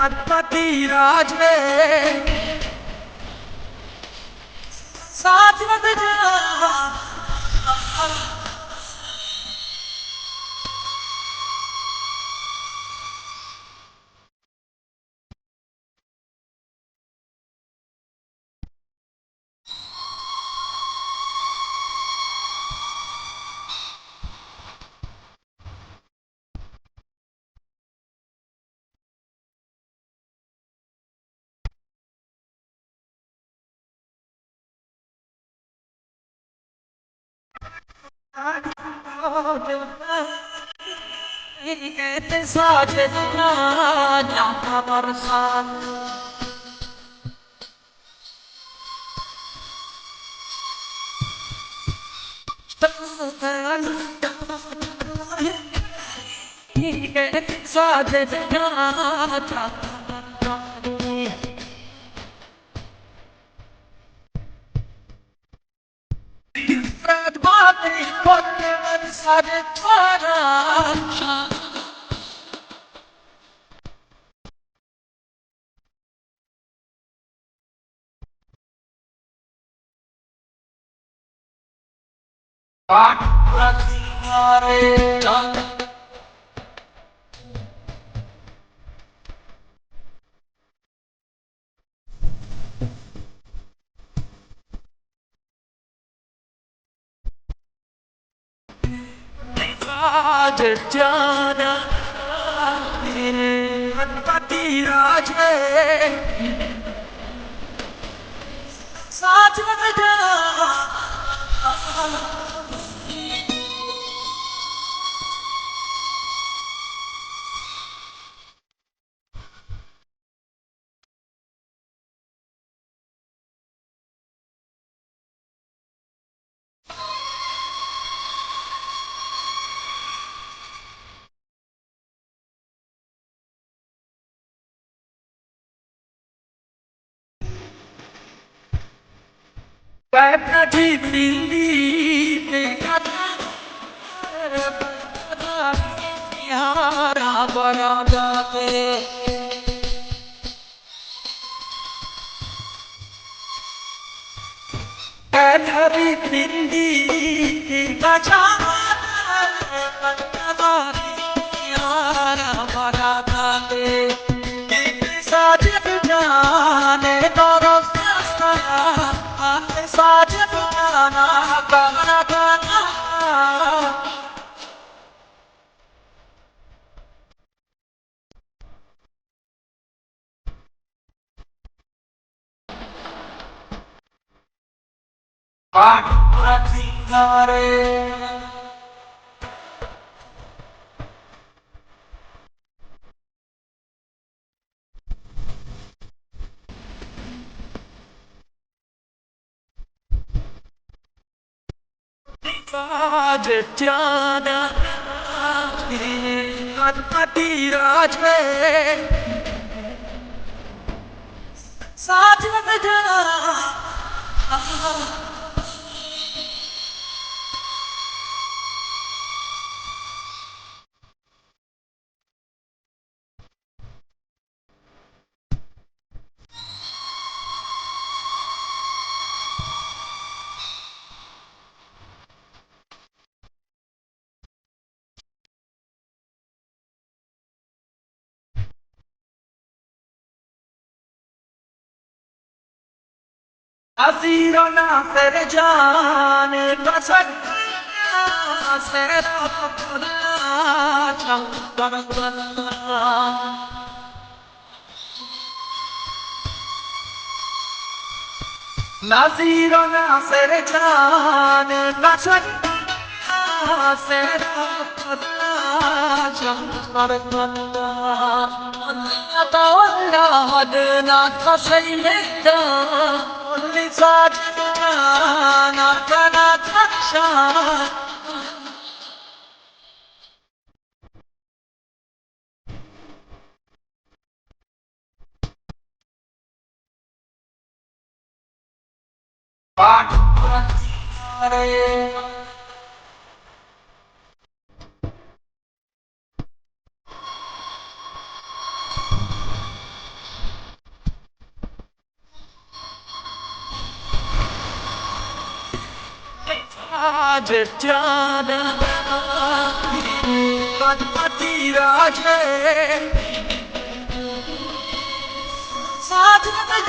अटपटी राज में साथ मत जा साजना बरसात जाना पति राज साथ में जा बैठा ठीक दिल्ली यारा बड़ा जाते बैठा ठीक दिल्ली बचा यारा बड़ा जाते साजिद जाने तोरो साजिद जाना गाना गाना सिंगारे जाना पति राज में साथ में जाना असीरोना तेरे जाने कसक सेरा खुदा चंदन नसीरोना तेरे जाने कसक सेरा खुदा चंदन तवल्ला हदना कसैदा साजना ना कना पाठ रे आज जाना गणपति राजे साथ में